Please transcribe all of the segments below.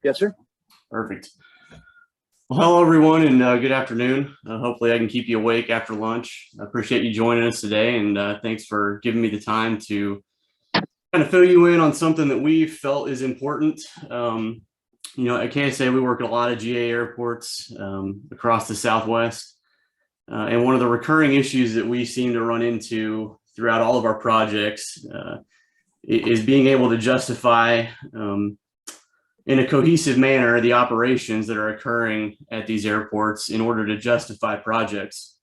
Yes, sir. Perfect. Well, hello, everyone, and good afternoon. Hopefully I can keep you awake after lunch. I appreciate you joining us today, and thanks for giving me the time to kind of fill you in on something that we felt is important. At KSA, we work at a lot of GA airports across the Southwest. And one of the recurring issues that we seem to run into throughout all of our projects is being able to justify in a cohesive manner the operations that are occurring at these airports in order to justify projects.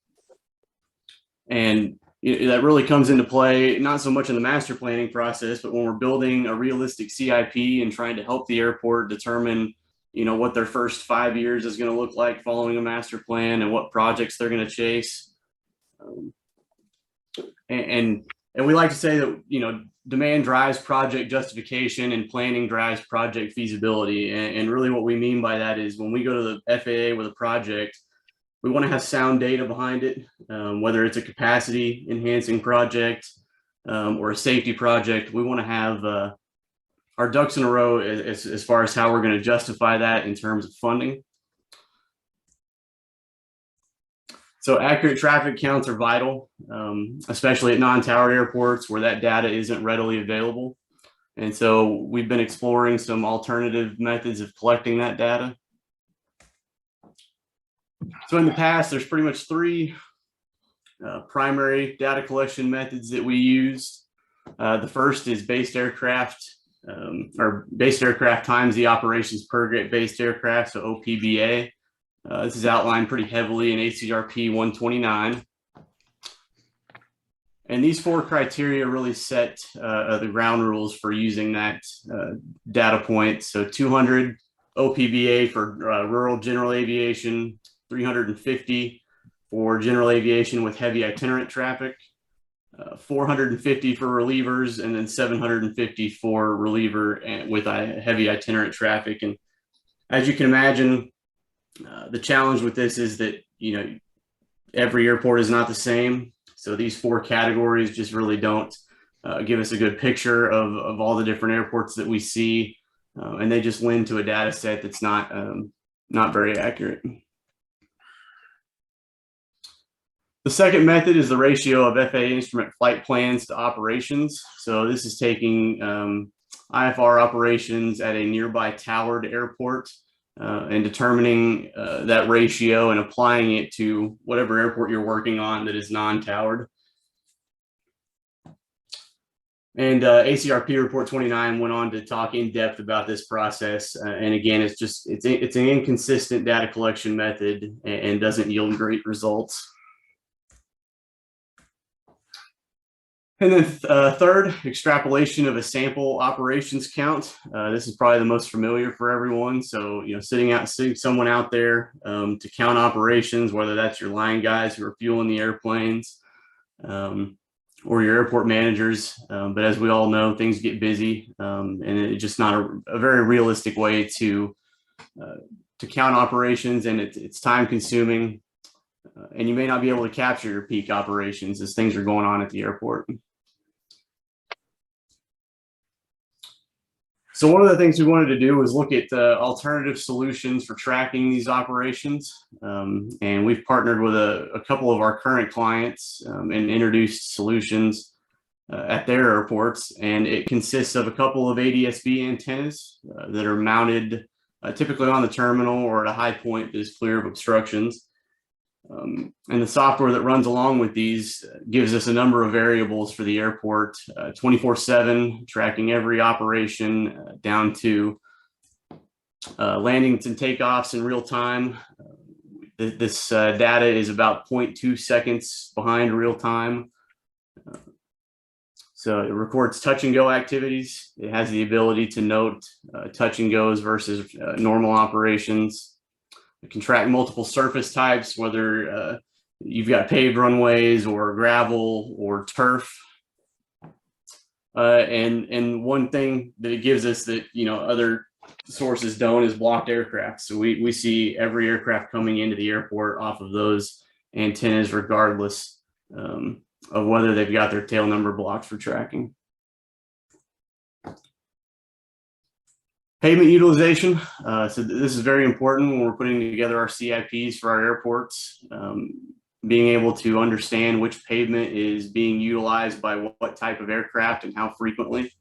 And that really comes into play, not so much in the master planning process, but when we're building a realistic CIP and trying to help the airport determine, what their first 5 years is going to look like following a master plan and what projects they're going to chase. And we like to say that, demand drives project justification and planning drives project feasibility. And really what we mean by that is when we go to the FAA with a project, we want to have sound data behind it, whether it's a capacity enhancing project or a safety project. We want to have our ducks in a row as far as how we're going to justify that in terms of funding. So accurate traffic counts are vital, especially at non-tower airports where that data isn't readily available. And so we've been exploring some alternative methods of collecting that data. So in the past, there's pretty much three primary data collection methods that we use. The first is based aircraft, or based aircraft times the operations per based aircraft, so OPBA. This is outlined pretty heavily in ACRP 129. And these four criteria really set the ground rules for using that data point. So 200 OPBA for rural general aviation, 350 for general aviation with heavy itinerant traffic, 450 for relievers, and then 750 for reliever with heavy itinerant traffic. And as you can imagine, the challenge with this is that, every airport is not the same. So these four categories just really don't give us a good picture of all the different airports that we see. And they just lend to a data set that's not very accurate. The second method is the ratio of FAA instrument flight plans to operations. So this is taking IFR operations at a nearby towered airport and determining that ratio and applying it to whatever airport you're working on that is non-towered. And ACRP report 29 went on to talk in depth about this process. And again, it's an inconsistent data collection method and doesn't yield great results. And then third, extrapolation of a sample operations count. This is probably the most familiar for everyone. So, sitting someone out there to count operations, whether that's your line guys who are fueling the airplanes or your airport managers. But as we all know, things get busy and it's just not a very realistic way to count operations, and it's time consuming. And you may not be able to capture your peak operations as things are going on at the airport. So one of the things we wanted to do was look at alternative solutions for tracking these operations. And we've partnered with a couple of our current clients and introduced solutions at their airports. And it consists of a couple of ADS-B antennas that are mounted typically on the terminal or at a high point that is clear of obstructions. And the software that runs along with these gives us a number of variables for the airport, 24/7, tracking every operation down to landings and takeoffs in real time. This data is about 0.2 seconds behind real time. So it records touch and go activities. It has the ability to note touch and goes versus normal operations. It can track multiple surface types, whether you've got paved runways or gravel or turf. And one thing that it gives us that other sources don't is blocked aircraft. So we see every aircraft coming into the airport off of those antennas, regardless of whether they've got their tail number blocked for tracking. Pavement utilization. So this is very important when we're putting together our CIPs for our airports. Being able to understand which pavement is being utilized by what type of aircraft and how frequently.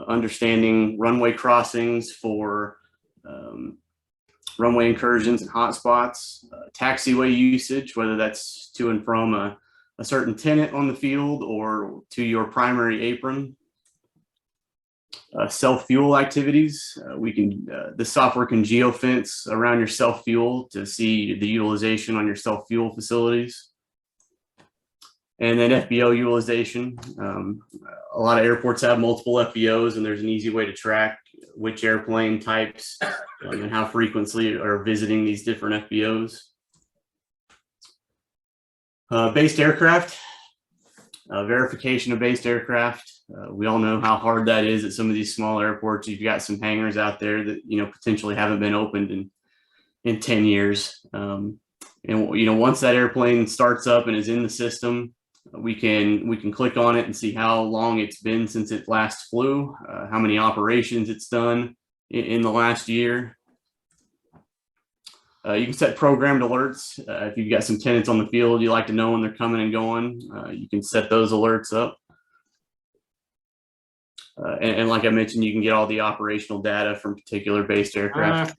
Understanding runway crossings for runway incursions and hotspots, taxiway usage, whether that's to and from a certain tenant on the field or to your primary apron. Self-fuel activities. The software can geofence around your self-fuel to see the utilization on your self-fuel facilities. And then FBO utilization. A lot of airports have multiple FBOs, and there's an easy way to track which airplane types and how frequently are visiting these different FBOs. Based aircraft. Verification of based aircraft. We all know how hard that is at some of these small airports. You've got some hangars out there that potentially haven't been opened in 10 years. And once that airplane starts up and is in the system, we can click on it and see how long it's been since it last flew, how many operations it's done in the last year. You can set programmed alerts. If you've got some tenants on the field, you like to know when they're coming and going, you can set those alerts up. And like I mentioned, you can get all the operational data from particular based aircraft.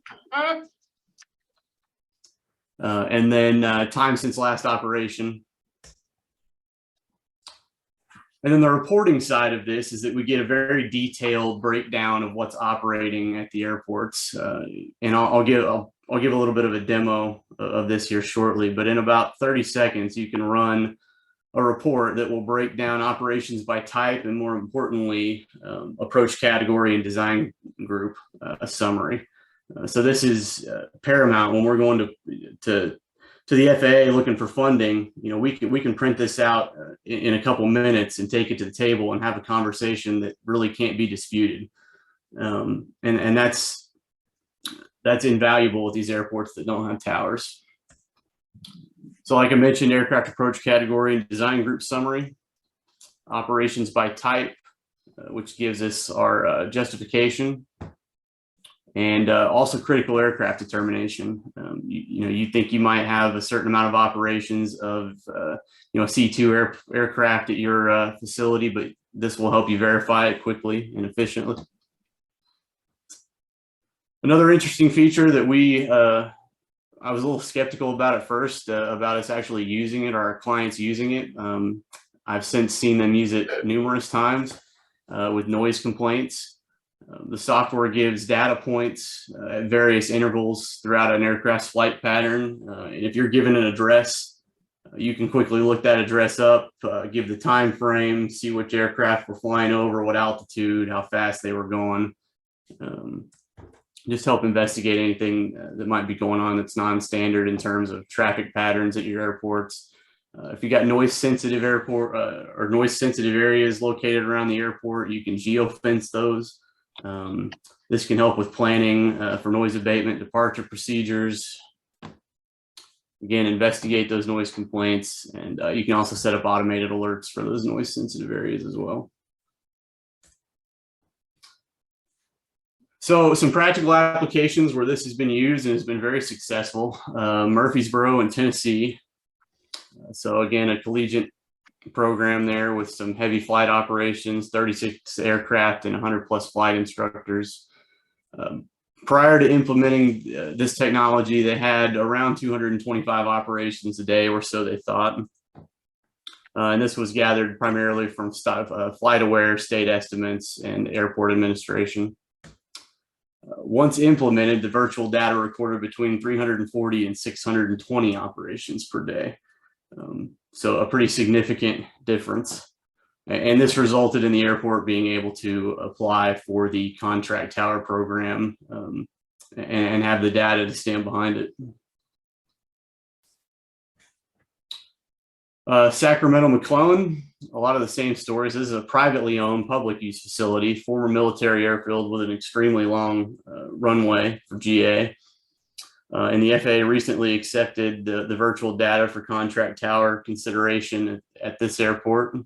And then time since last operation. And then the reporting side of this is that we get a very detailed breakdown of what's operating at the airports. And I'll give a little bit of a demo of this here shortly, but in about 30 seconds, you can run a report that will break down operations by type and, more importantly, approach category and design group, a summary. So this is paramount when we're going to the FAA looking for funding. We can print this out in a couple minutes and take it to the table and have a conversation that really can't be disputed. And that's invaluable with these airports that don't have towers. So like I mentioned, aircraft approach category and design group summary, operations by type, which gives us our justification, and also critical aircraft determination. You think you might have a certain amount of operations of C2 aircraft at your facility, but this will help you verify it quickly and efficiently. Another interesting feature that I was a little skeptical about at first, about us actually using it, or our clients using it. I've since seen them use it numerous times with noise complaints. The software gives data points at various intervals throughout an aircraft's flight pattern. And if you're given an address, you can quickly look that address up, give the time frame, see which aircraft were flying over, what altitude, how fast they were going. Just help investigate anything that might be going on that's non-standard in terms of traffic patterns at your airports. If you got noise sensitive airport or noise sensitive areas located around the airport, you can geofence those. This can help with planning for noise abatement, departure procedures. Again, investigate those noise complaints, and you can also set up automated alerts for those noise sensitive areas as well. So some practical applications where this has been used and has been very successful. Murfreesboro in Tennessee. So again, a collegiate program there with some heavy flight operations, 36 aircraft and 100+ flight instructors. Prior to implementing this technology, they had around 225 operations a day, or so they thought. And this was gathered primarily from FlightAware, state estimates, and airport administration. Once implemented, the virtual data recorded between 340 and 620 operations per day. So a pretty significant difference. And this resulted in the airport being able to apply for the contract tower program and have the data to stand behind it. Sacramento McClellan, a lot of the same stories. This is a privately owned public use facility, former military airfield with an extremely long runway for GA. And the FAA recently accepted the virtual data for contract tower consideration at this airport.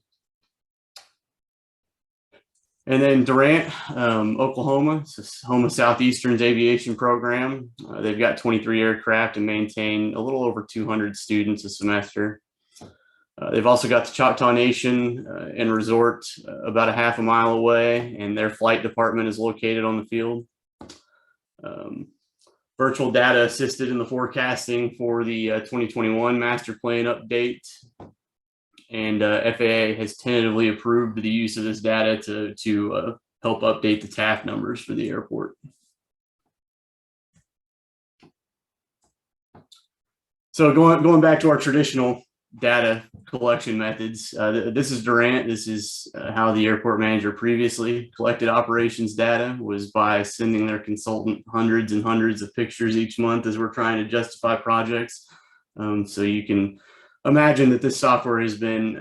And then Durant, Oklahoma, it's home of Southeastern's aviation program. They've got 23 aircraft and maintain a little over 200 students a semester. They've also got the Choctaw Nation and Resort about a half a mile away, and their flight department is located on the field. Virtual data assisted in the forecasting for the 2021 master plan update. And FAA has tentatively approved the use of this data to help update the TAF numbers for the airport. So going back to our traditional data collection methods, this is Durant. This is how the airport manager previously collected operations data, was by sending their consultant hundreds and hundreds of pictures each month as we're trying to justify projects. So you can imagine that this software has been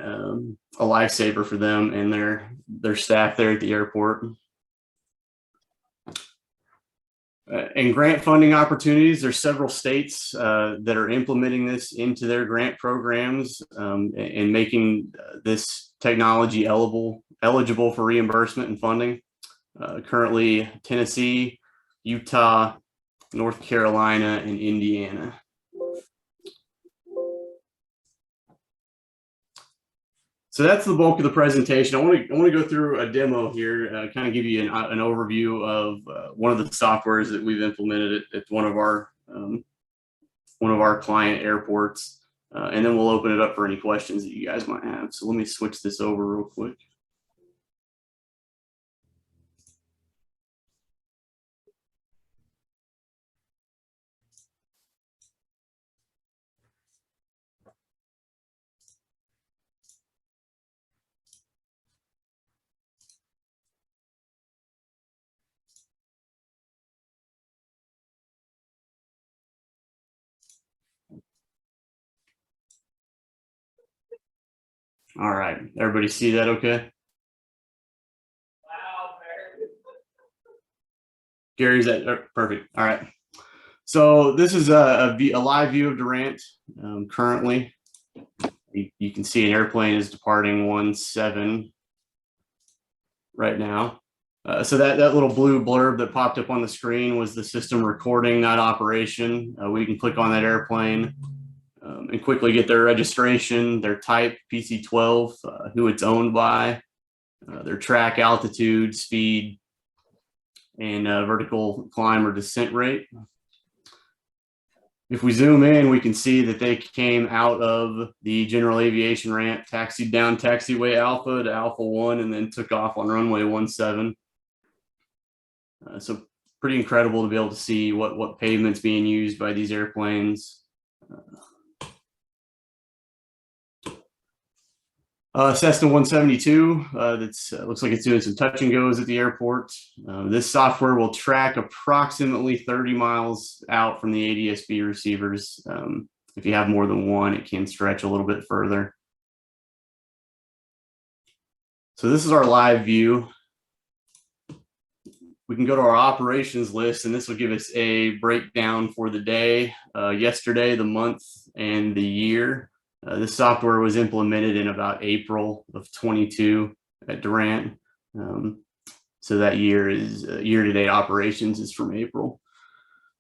a lifesaver for them and their staff there at the airport. And grant funding opportunities, there's several states that are implementing this into their grant programs and making this technology eligible for reimbursement and funding. Currently, Tennessee, Utah, North Carolina, and Indiana. So that's the bulk of the presentation. I want to go through a demo here, kind of give you an overview of one of the softwares that we've implemented at one of our client airports, and then we'll open it up for any questions that you guys might have. So let me switch this over real quick. All right, everybody see that okay? Gary's that perfect. All right. So this is a live view of Durant currently. You can see an airplane is departing 17 right now. So that little blue blurb that popped up on the screen was the system recording that operation. We can click on that airplane and quickly get their registration, their type, PC-12, who it's owned by, their track altitude, speed, and vertical climb or descent rate. If we zoom in, we can see that they came out of the general aviation ramp, taxied down taxiway Alpha to Alpha 1, and then took off on runway 17. So pretty incredible to be able to see what pavement's being used by these airplanes. Cessna 172, looks like it's doing some touch and goes at the airport. This software will track approximately 30 miles out from the ADS-B receivers. If you have more than one, it can stretch a little bit further. So this is our live view. We can go to our operations list, and this will give us a breakdown for the day, yesterday, the month, and the year. This software was implemented in about April of 22 at Durant. So that year is year-to-date operations is from April.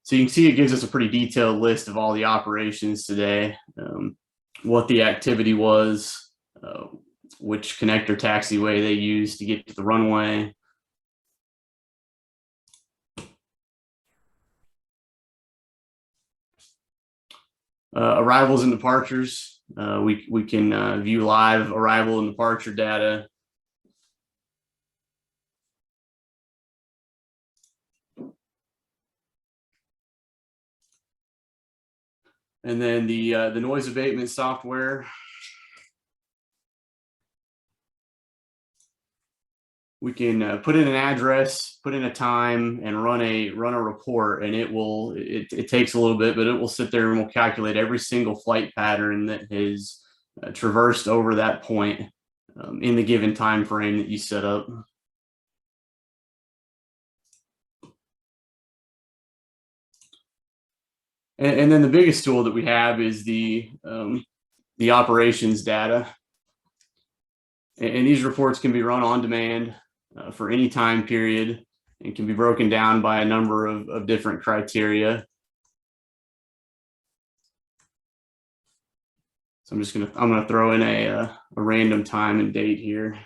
So you can see it gives us a pretty detailed list of all the operations today, what the activity was, which connector taxiway they used to get to the runway. Arrivals and departures. We can view live arrival and departure data. And then the noise abatement software. We can put in an address, put in a time, and run a report, and it takes a little bit, but it will sit there and will calculate every single flight pattern that has traversed over that point in the given time frame that you set up. And then the biggest tool that we have is the operations data. And these reports can be run on demand. for any time period and can be broken down by a number of different criteria. So I'm gonna throw in a random time and date here.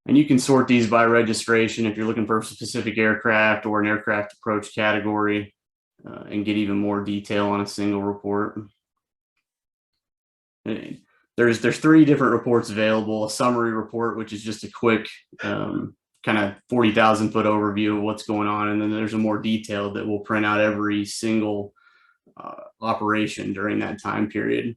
And you can sort these by registration if you're looking for a specific aircraft or an aircraft approach category, and get even more detail on a single report. There's 3 different reports available: a summary report, which is just a quick kind of 40,000 foot overview of what's going on, and then there's a more detailed that will print out every single operation during that time period.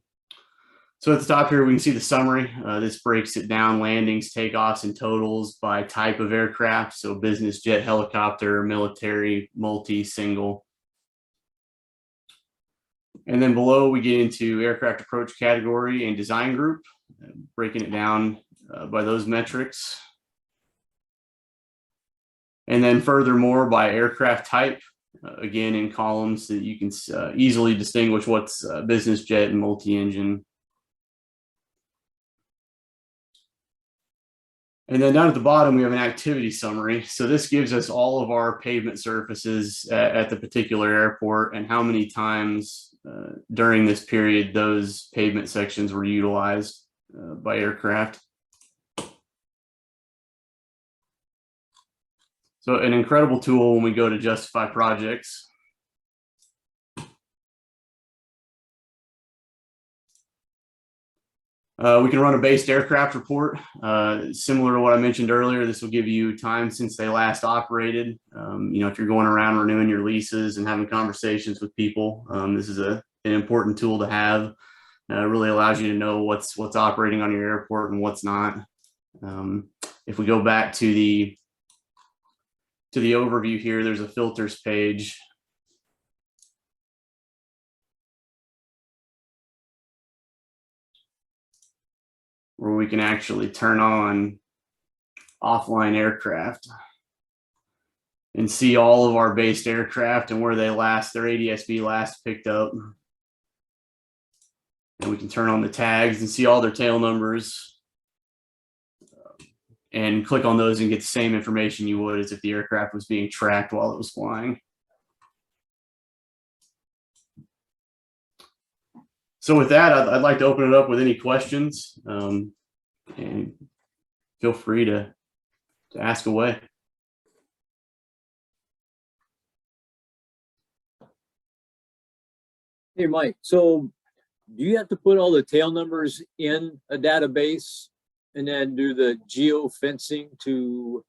So at the top here, we can see the summary. This breaks it down: landings, takeoffs, and totals by type of aircraft. So business jet, helicopter, military, multi, single. And then below, we get into aircraft approach category and design group, breaking it down by those metrics. And then furthermore, by aircraft type, again in columns so that you can easily distinguish what's business jet and multi-engine. And then down at the bottom, we have an activity summary. So this gives us all of our pavement surfaces at the particular airport and how many times during this period those pavement sections were utilized by aircraft. So an incredible tool when we go to justify projects. We can run a based aircraft report. Similar to what I mentioned earlier, this will give you time since they last operated. If you're going around renewing your leases and having conversations with people, this is an important tool to have. It really allows you to know what's operating on your airport and what's not. If we go back to the overview here, there's a filters page. Where we can actually turn on offline aircraft and see all of our based aircraft and where their ADSB last picked up. And we can turn on the tags and see all their tail numbers and click on those and get the same information you would as if the aircraft was being tracked while it was flying. So with that, I'd like to open it up with any questions, and feel free to ask away. Hey, Mike, so do you have to put all the tail numbers in a database and then do the geo-fencing to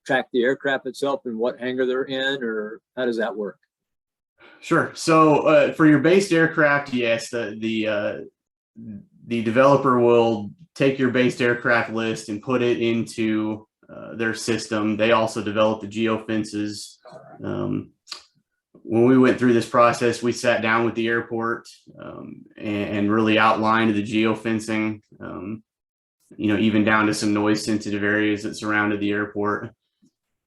track the aircraft itself and what hangar they're in, or how does that work? Sure. So for your based aircraft, yes, the developer will take your based aircraft list and put it into their system. They also develop the geofences. When we went through this process, we sat down with the airport and really outlined the geofencing, even down to some noise sensitive areas that surrounded the airport.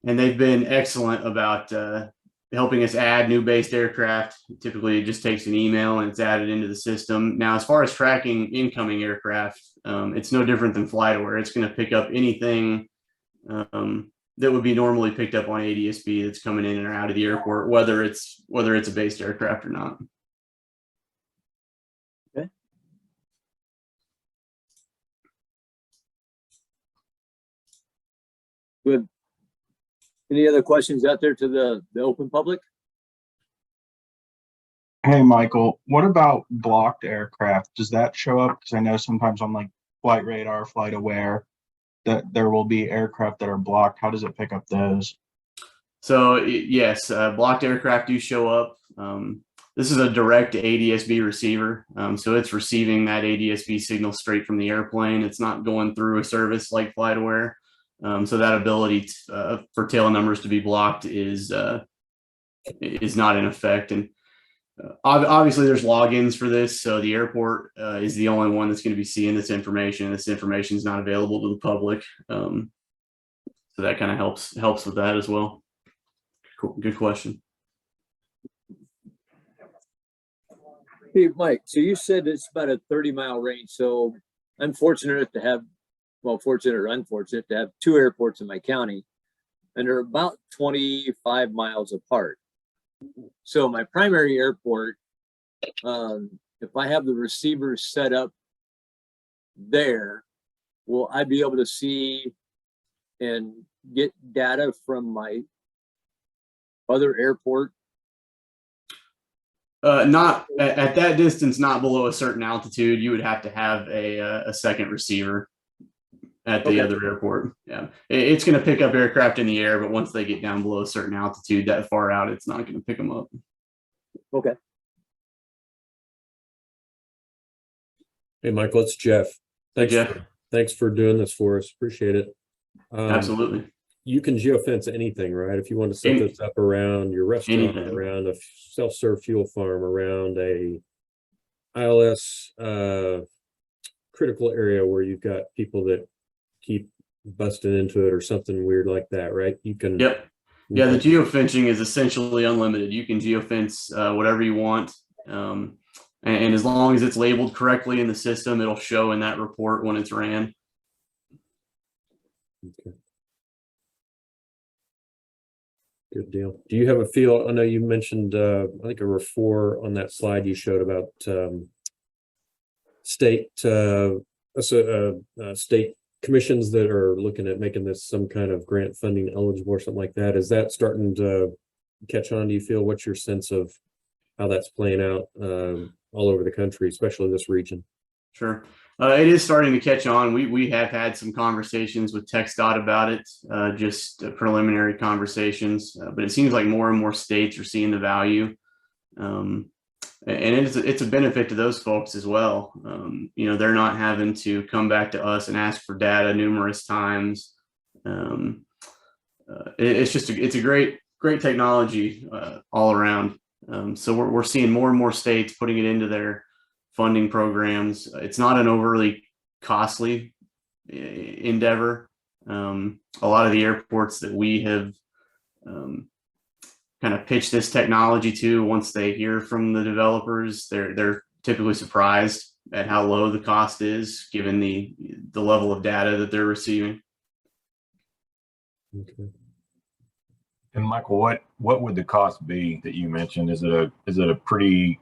And they've been excellent about helping us add new based aircraft. Typically, it just takes an email and it's added into the system. Now, as far as tracking incoming aircraft, it's no different than FlightAware. It's going to pick up anything that would be normally picked up on ADSB that's coming in and out of the airport, whether it's a based aircraft or not. Okay. Good. Any other questions out there to the open public? Hey, Michael, what about blocked aircraft? Does that show up? Because I know sometimes on like Flight Radar, FlightAware, that there will be aircraft that are blocked. How does it pick up those? So yes, blocked aircraft do show up. This is a direct ADSB receiver. So it's receiving that ADSB signal straight from the airplane. It's not going through a service like FlightAware. So that ability for tail numbers to be blocked is not in effect. And obviously there's logins for this. So the airport is the only one that's going to be seeing this information. This information is not available to the public. So that kind of helps with that as well. Cool. Good question. Hey, Mike, so you said it's about a 30-mile range. So I'm fortunate to have, well, fortunate or unfortunate to have two airports in my county, and they're about 25 miles apart. So my primary airport, if I have the receivers set up there, will I be able to see and get data from my other airport? Not at that distance, not below a certain altitude. You would have to have a second receiver at the other airport. Yeah, it's going to pick up aircraft in the air, but once they get down below a certain altitude, that far out, it's not going to pick them up. Okay. Hey, Michael, it's Jeff. Thanks, Jeff. Thanks for doing this for us. Appreciate it. Absolutely. You can geofence anything, right? If you want to set this up around your restaurant, Anything. around a self-serve fuel farm, around a ILS critical area where you've got people that keep busting into it or something weird like that, right? You can. Yep. Yeah, the geofencing is essentially unlimited. You can geofence whatever you want. And as long as it's labeled correctly in the system, it'll show in that report when it's ran. Okay. Good deal. Do you have a feel? I know you mentioned, I think there were 4 on that slide you showed about state state commissions that are looking at making this some kind of grant funding eligible or something like that. Is that starting to catch on? Do you feel? What's your sense of how that's playing out all over the country, especially this region? Sure. It is starting to catch on. We have had some conversations with TxDOT about it, just preliminary conversations, but it seems like more and more states are seeing the value. And it's a benefit to those folks as well. You know, they're not having to come back to us and ask for data numerous times. It's just it's a great technology all around. So we're seeing more and more states putting it into their funding programs. It's not an overly costly endeavor. A lot of the airports that we have kind of pitched this technology to, once they hear from the developers, they're typically surprised at how low the cost is, given the level of data that they're receiving. Okay. And Michael, what would the cost be that you mentioned? Is it a pretty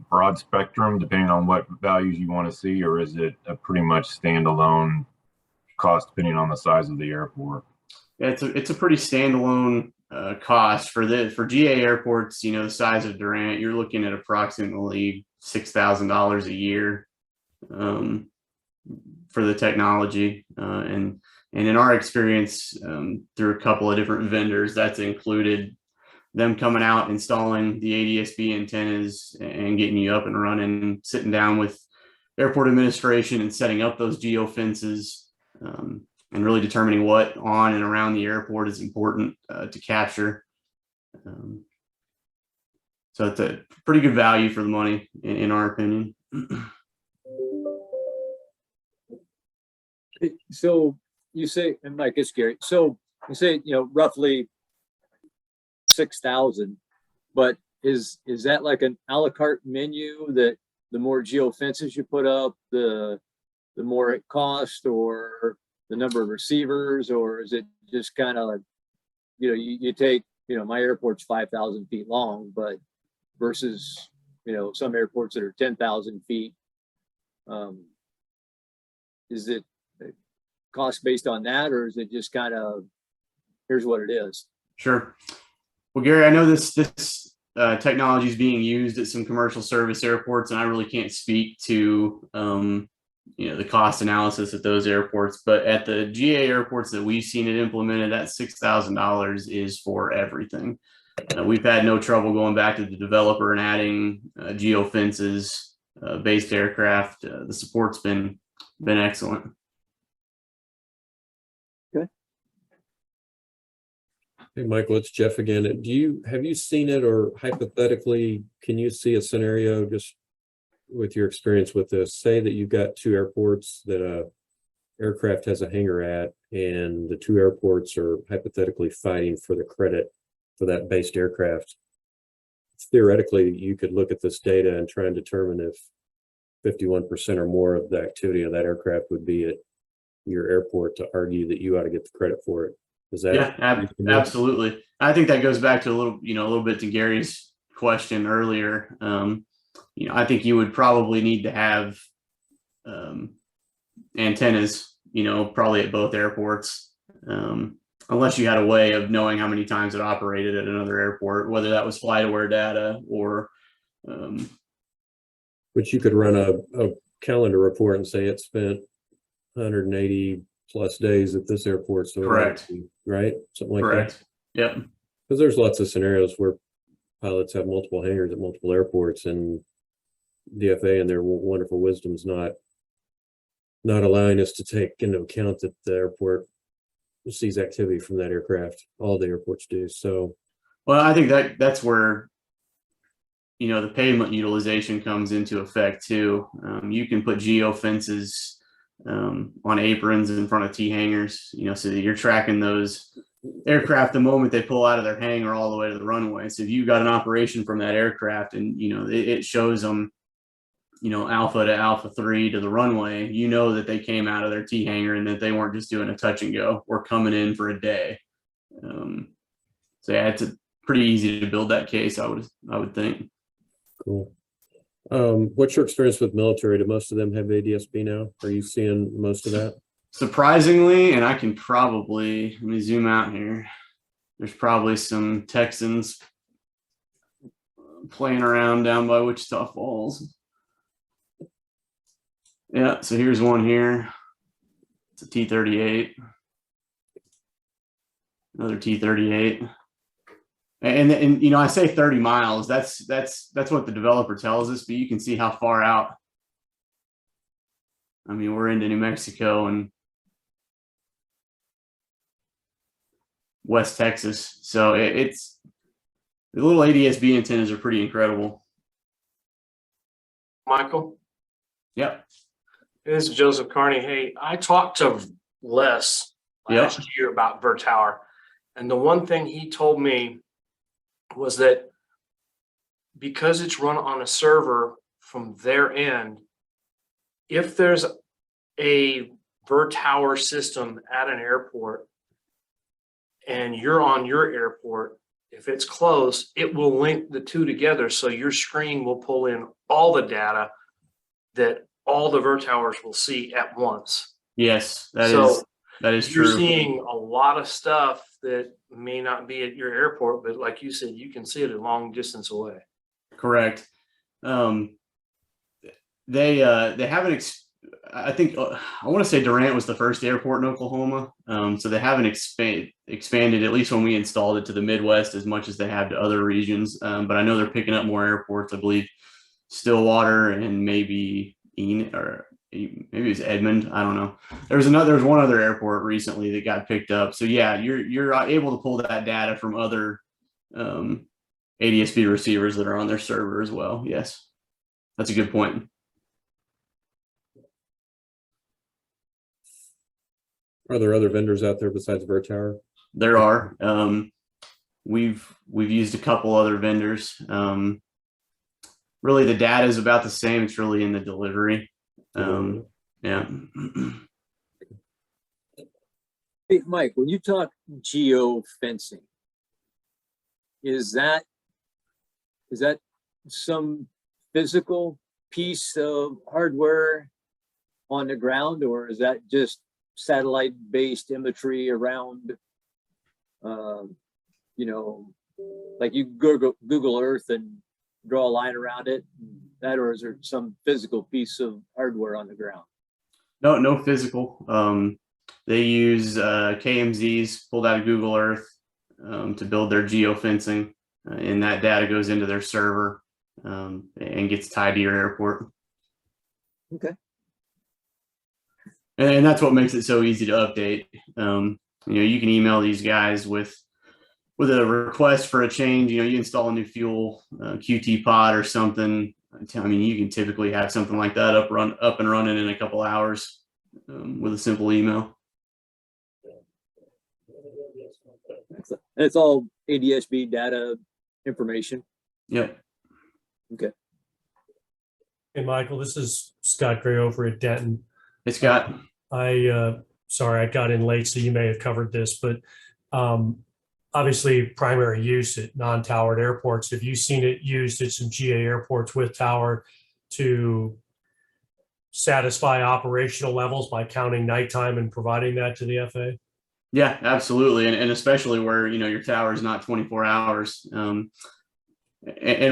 broad spectrum depending on what values you want to see, or is it a pretty much standalone cost depending on the size of the airport? Yeah, it's a pretty standalone cost for GA airports. You know, the size of Durant, you're looking at approximately $6,000 a year for the technology, and in our experience, through a couple of different vendors, that's included them coming out, installing the ADS-B antennas and getting you up and running, sitting down with airport administration and setting up those geo fences, and really determining what on and around the airport is important to capture. So it's a pretty good value for the money, in our opinion. So you say, and Mike, it's Gary. So you say, you know, roughly 6,000, but is that like an a la carte menu that the more geo fences you put up, the more it costs, or the number of receivers, or is it just kind of like, you know, you take, you know, my airport's 5,000 feet long, but versus, you know, some airports that are 10,000 feet, is it cost based on that, or is it just kind of, here's what it is? Sure. Well, Gary, I know this technology is being used at some commercial service airports, and I really can't speak to you know, the cost analysis at those airports. But at the GA airports that we've seen it implemented, that $6,000 is for everything. We've had no trouble going back to the developer and adding geo fences, based aircraft. The support's been excellent. Hey, Michael, it's Jeff again. Have you seen it, or hypothetically, can you see a scenario just with your experience with this? Say that you've got 2 airports that a aircraft has a hangar at, and the 2 airports are hypothetically fighting for the credit for that based aircraft. Theoretically, you could look at this data and try and determine if 51% or more of the activity of that aircraft would be at your airport to argue that you ought to get the credit for it. Is that? Yeah, absolutely. I think that goes back to a little bit to Gary's question earlier. I think you would probably need to have antennas, probably at both airports, unless you had a way of knowing how many times it operated at another airport, whether that was flight aware data or. Which you could run a calendar report and say it spent 180 plus days at this airport. So correct. Right? Something like correct. that. Yep. Because there's lots of scenarios where pilots have multiple hangars at multiple airports, and DFA and their wonderful wisdom is not allowing us to take into account that the airport sees activity from that aircraft. All the airports do. So, well, I think that's where the pavement utilization comes into effect too. You can put geo fences on aprons in front of T hangars, so that you're tracking those aircraft the moment they pull out of their hangar all the way to the runway. So if you've got an operation from that aircraft and it shows them alpha to alpha 3 to the runway, that they came out of their T hangar and that they weren't just doing a touch and go or coming in for a day. So yeah, it's pretty easy to build that case, I would think. Cool. What's your experience with military? Do most of them have ADSB now? Are you seeing most of that? Surprisingly, and I can probably, let me zoom out here. There's probably some Texans playing around down by Wichita Falls. Yeah, so here's one here. It's a T-38. Another T-38. And I say 30 miles. That's what the developer tells us, but you can see how far out. I mean, we're into New Mexico and West Texas, so it's the little ADSB antennas are pretty incredible. Michael, Yep. this is Joseph Carney. Hey, I talked to Les last year about Vertower, and the one thing he told me was that because it's run on a server from their end, if there's a Vertower system at an airport and you're on your airport, if it's close, it will link the two together. So your screen will pull in all the data that all the Vertowers will see at once. Yes, that is You're true. seeing a lot of stuff that may not be at your airport, but like you said, you can see it a long distance away. Correct. They haven't. I think I want to say Durant was the first airport in Oklahoma. So they haven't expanded, at least when we installed it, to the Midwest as much as they have to other regions. But I know they're picking up more airports. I believe Stillwater and maybe Enid, or maybe it was Edmond. I don't know. There was one other airport recently that got picked up. So yeah, you're able to pull that data from other ADSB receivers that are on their server as well. Yes, that's a good point. Are there other vendors out there besides Vertower? There are. We've used a couple other vendors. Really, the data is about the same. It's really in the delivery. Yeah. Hey, Mike, when you talk geo fencing, is that some physical piece of hardware on the ground, or is that just satellite-based imagery around, like you Google Earth and draw a line around it, or is there some physical piece of hardware on the ground? No physical. They use KMZs pulled out of Google Earth to build their geofencing, and that data goes into their server and gets tied to your airport. Okay. And that's what makes it so easy to update. You can email these guys with a request for a change. You install a new fuel QT pod or something. I mean, you can typically have something like that up and running in a couple hours with a simple email. It's all ADSB data information. Yep. Hey, Michael, this is Scott Gray over at Denton. It's got, Sorry, I got in late, so you may have covered this, but obviously primary use at non-towered airports. Have you seen it used at some GA airports with tower to satisfy operational levels by counting nighttime and providing that to the FAA? yeah, absolutely. And especially where, your tower is not 24 hours. And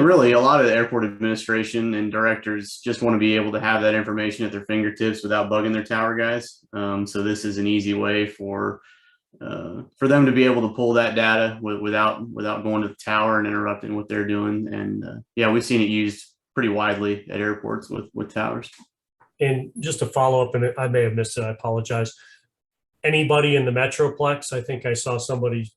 really, a lot of the airport administration and directors just want to be able to have that information at their fingertips without bugging their tower guys. So this is an easy way for them to be able to pull that data without going to the tower and interrupting what they're doing. And yeah, we've seen it used pretty widely at airports with towers. And just to follow up, and I may have missed it, I apologize. Anybody in the Metroplex? I think I saw somebody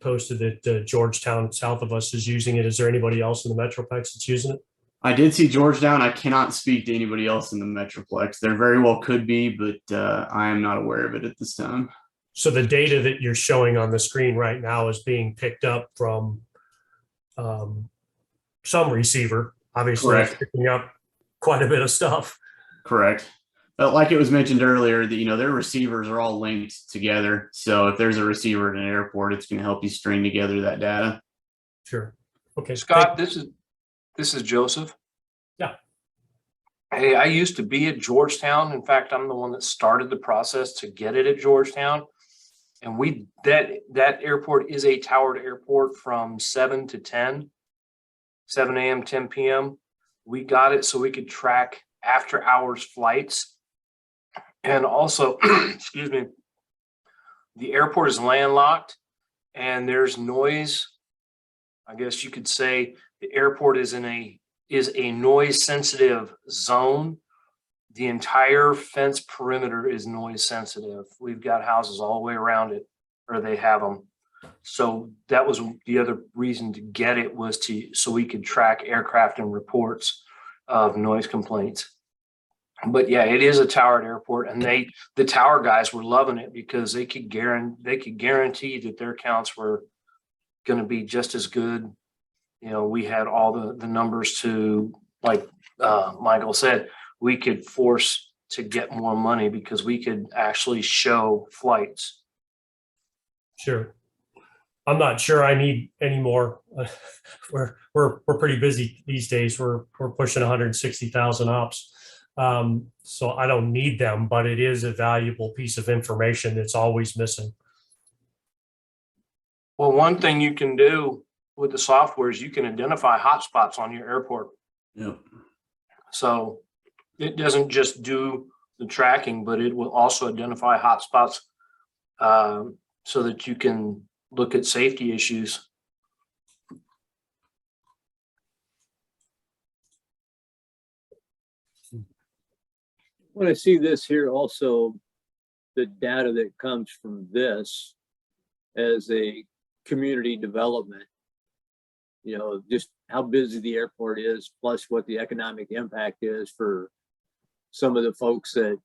posted that Georgetown, south of us, is using it. Is there anybody else in the Metroplex that's using it? I did see Georgetown. I cannot speak to anybody else in the Metroplex. There very well could be, but I am not aware of it at this time. So the data that you're showing on the screen right now is being picked up from some receiver. Obviously, it's Correct. picking up quite a bit of stuff. Correct. But like it was mentioned earlier, that their receivers are all linked together. So if there's a receiver at an airport, it's going to help you string together that data. Sure. Okay, Scott, this is Joseph. Yeah. Hey, I used to be at Georgetown. In fact, I'm the one that started the process to get it at Georgetown. And that airport is a towered airport from 7 to 10, 7 a.m., 10 p.m. We got it so we could track after hours flights. And also, excuse me, the airport is landlocked and there's noise. I guess you could say the airport is a noise sensitive zone. The entire fence perimeter is noise sensitive. We've got houses all the way around it, or they have them. So that was the other reason to get it, was so we could track aircraft and reports of noise complaints. But yeah, it is a towered airport, and the tower guys were loving it because they could guarantee that their counts were going to be just as good. We had all the numbers to, like Michael said, we could force to get more money because we could actually show flights. Sure. I'm not sure I need any more. We're pretty busy these days. We're pushing 160,000 ops. So I don't need them, but it is a valuable piece of information that's always missing. Well, one thing you can do with the software is you can identify hotspots on your airport. Yep. So it doesn't just do the tracking, but it will also identify hotspots so that you can look at safety issues. When I see this here, also the data that comes from this as a community development, just how busy the airport is, plus what the economic impact is for some of the folks that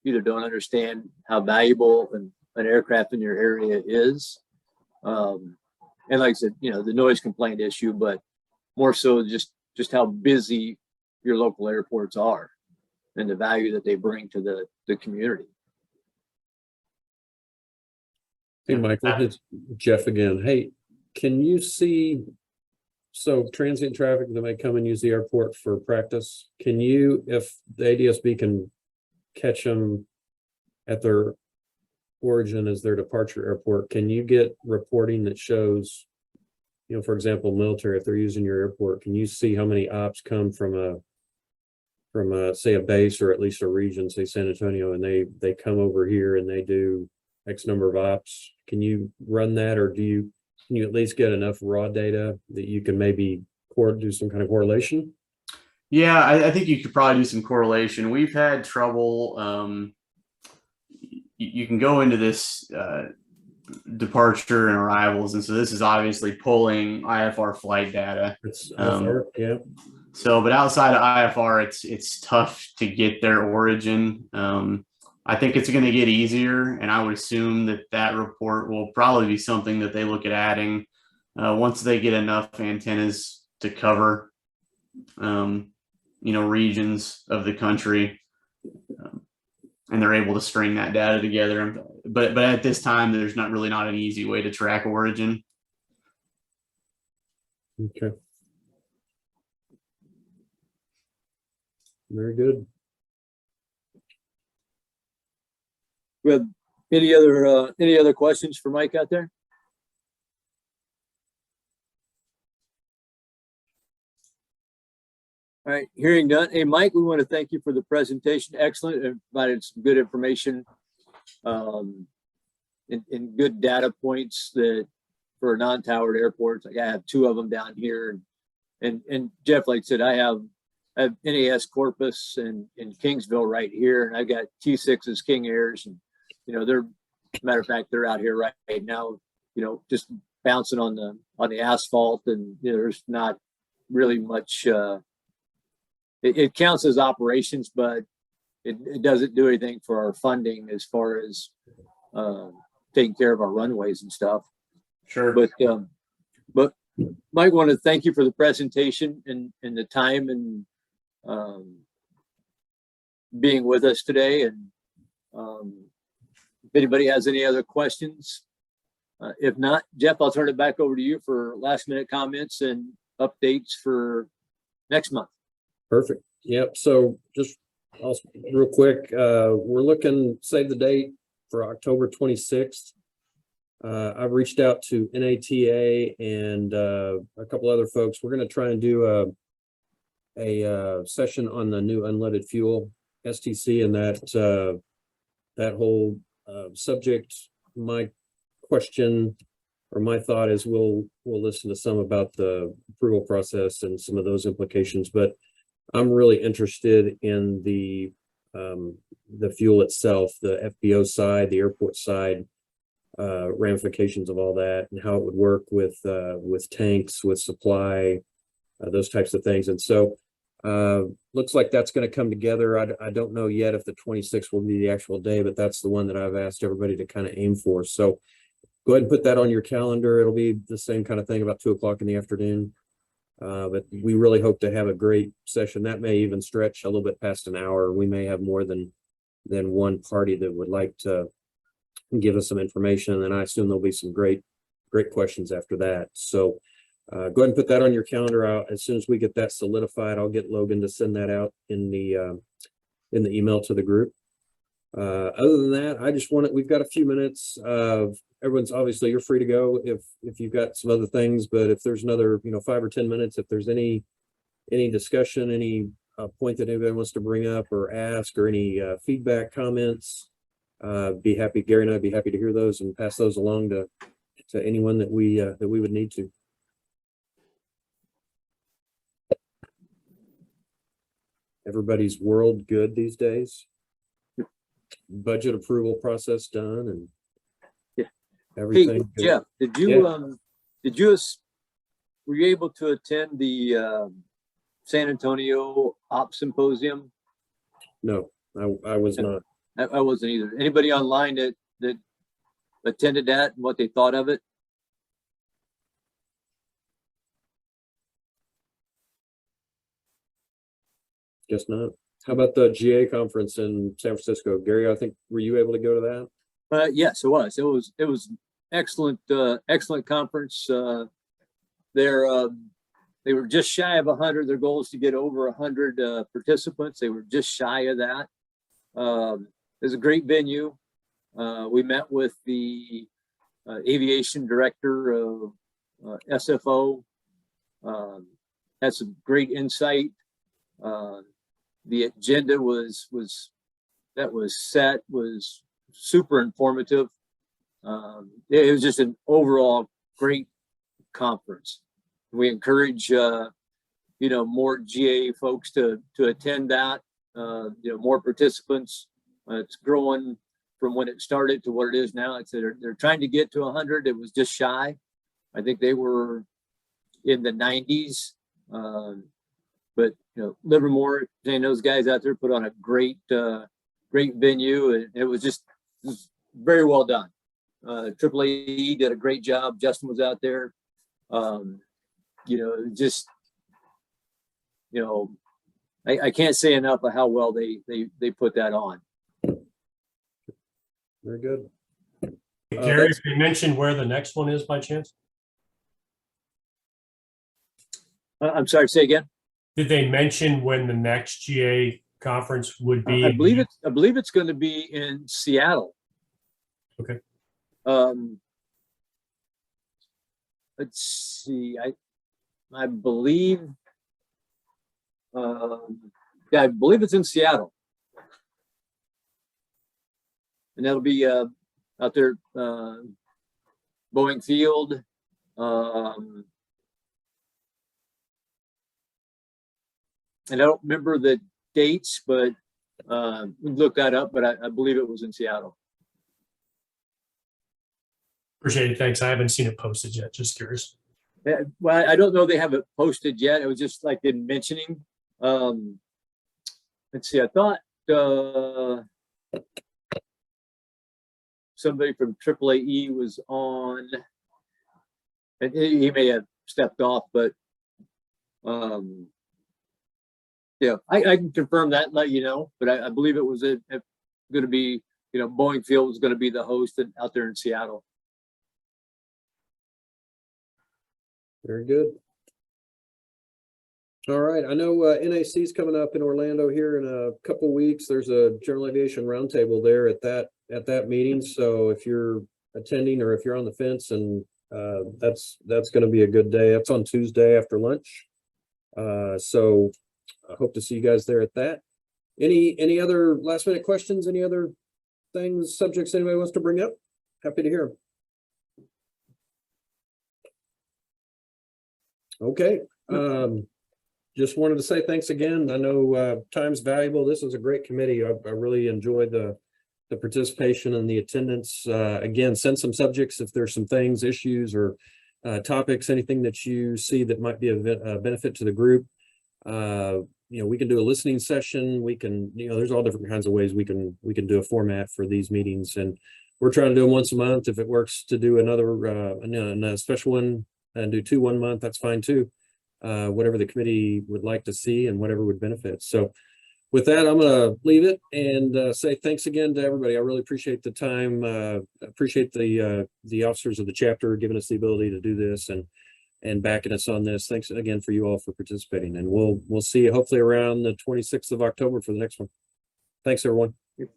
either don't understand how valuable an aircraft in your area is. And like I said, the noise complaint issue, but more so just how busy your local airports are and the value that they bring to the community. Hey, Michael, it's Jeff again. Hey, can you see, so transient traffic that may come and use the airport for practice, if the ADSB can catch them at their origin as their departure airport, can you get reporting that shows, for example, military, if they're using your airport, can you see how many ops come from say a base or at least a region, say San Antonio, and they come over here and they do X number of ops? Can you run that, or can you at least get enough raw data that you can maybe do some kind of correlation? Yeah, I think you could probably do some correlation. We've had trouble. You can go into this departure and arrivals, and so this is obviously pulling IFR flight data. It's yeah. So, but outside of IFR, it's tough to get their origin. I think it's going to get easier, and I would assume that that report will probably be something that they look at adding once they get enough antennas to cover, regions of the country, and they're able to string that data together. But at this time, there's not an easy way to track origin. Okay. Very good. We have any other questions for Mike out there? All right, hearing none. Hey, Mike, we want to thank you for the presentation. Excellent. It provided some good information and good data points that for non-towered airports. Like I have 2 of them down here, and Jeff, like I said, I have NAS Corpus and Kingsville right here, and I've got T6's King Airs, and they're, matter of fact, they're out here right now, just bouncing on the asphalt, and there's not really much. It counts as operations, but it doesn't do anything for our funding as far as taking care of our runways and stuff. Sure. But Mike, want to thank you for the presentation and the time and being with us today. And if anybody has any other questions, if not, Jeff, I'll turn it back over to you for last minute comments and updates for next month. Perfect. Yep. So just real quick, we're looking, save the date for October 26th. I've reached out to NATA and a couple other folks. We're going to try and do a session on the new unleaded fuel STC and that whole subject. My question or my thought is we'll listen to some about the approval process and some of those implications, but I'm really interested in the fuel itself, the FBO side, the airport side, ramifications of all that, and how it would work with tanks, with supply, those types of things. And so looks like that's going to come together. I don't know yet if the 26th will be the actual day, but that's the one that I've asked everybody to kind of aim for. So go ahead and put that on your calendar. It'll be the same kind of thing, about 2 o'clock in the afternoon. But we really hope to have a great session. That may even stretch a little bit past an hour. We may have more than one party that would like to give us some information. And I assume there'll be some great questions after that. So go ahead and put that on your calendar. As soon as we get that solidified, I'll get Logan to send that out in the email to the group. Other than that, I just we've got a few minutes of everyone's, obviously you're free to go if you've got some other things, but if there's another, 5 or 10 minutes, if there's any discussion, any point that anybody wants to bring up or ask, or any feedback, comments, Gary and I'd be happy to hear those and pass those along to anyone that we would need to. Everybody's world good these days. Budget approval process done and everything. Hey, Jeff, were you able to attend the San Antonio Ops Symposium? No, I was not. I wasn't either. Anybody online that attended that and what they thought of it? Guess not. How about the GA conference in San Francisco? Gary, I think, were you able to go to that? Yes, it was. It was excellent, excellent conference. They were just shy of 100. Their goal is to get over 100 participants. They were just shy of that. It was a great venue. We met with the aviation director of SFO. Had some great insight. The agenda was super informative. It was just an overall great conference. We encourage more GA folks to attend that. More participants. It's growing from when it started to what it is now. They're trying to get to 100. It was just shy. I think they were in the 90s. But Livermore and those guys out there put on a great great venue, and it was very well done. AAAE did a great job. Justin was out there. Just, I can't say enough of how well they put that on. Very good. Gary, if you mentioned where the next one is by chance? I'm sorry, say again. Did they mention when the next GA conference would be? I believe it's going to be in Seattle. Okay. Let's see. I believe. Yeah, I believe it's in Seattle, and that'll be out there, Boeing Field. And I don't remember the dates, but we looked that up. But I believe it was in Seattle. Appreciate it. Thanks. I haven't seen it posted yet. Just curious. Yeah, well, I don't know they have it posted yet. It was just like in mentioning. Let's see. I thought somebody from AAAE was on, and he may have stepped off, but yeah, I can confirm that and let you know. But I believe it was going to be, Boeing Field was going to be the host out there in Seattle. Very good. All right. I know NAC is coming up in Orlando here in a couple weeks. There's a General Aviation Roundtable there at that meeting. So if you're attending or if you're on the fence, and that's going to be a good day. That's on Tuesday after lunch. So I hope to see you guys there at that. Any other last minute questions? Any other things, subjects anybody wants to bring up? Happy to hear them. Okay. Just wanted to say thanks again. I know time's valuable. This was a great committee. I really enjoyed the participation and the attendance. Again, send some subjects if there's some things, issues, or topics, anything that you see that might be a benefit to the group. We can do a listening session. We can, there's all different kinds of ways we can do a format for these meetings, and we're trying to do them once a month. If it works to do another special one and do 2 1 month, that's fine too. Whatever the committee would like to see and whatever would benefit. So with that, I'm going to leave it and say thanks again to everybody. I really appreciate the time. Appreciate the officers of the chapter giving us the ability to do this and backing us on this. Thanks again for you all for participating, and we'll see you hopefully around the 26th of October for the next one. Thanks, everyone.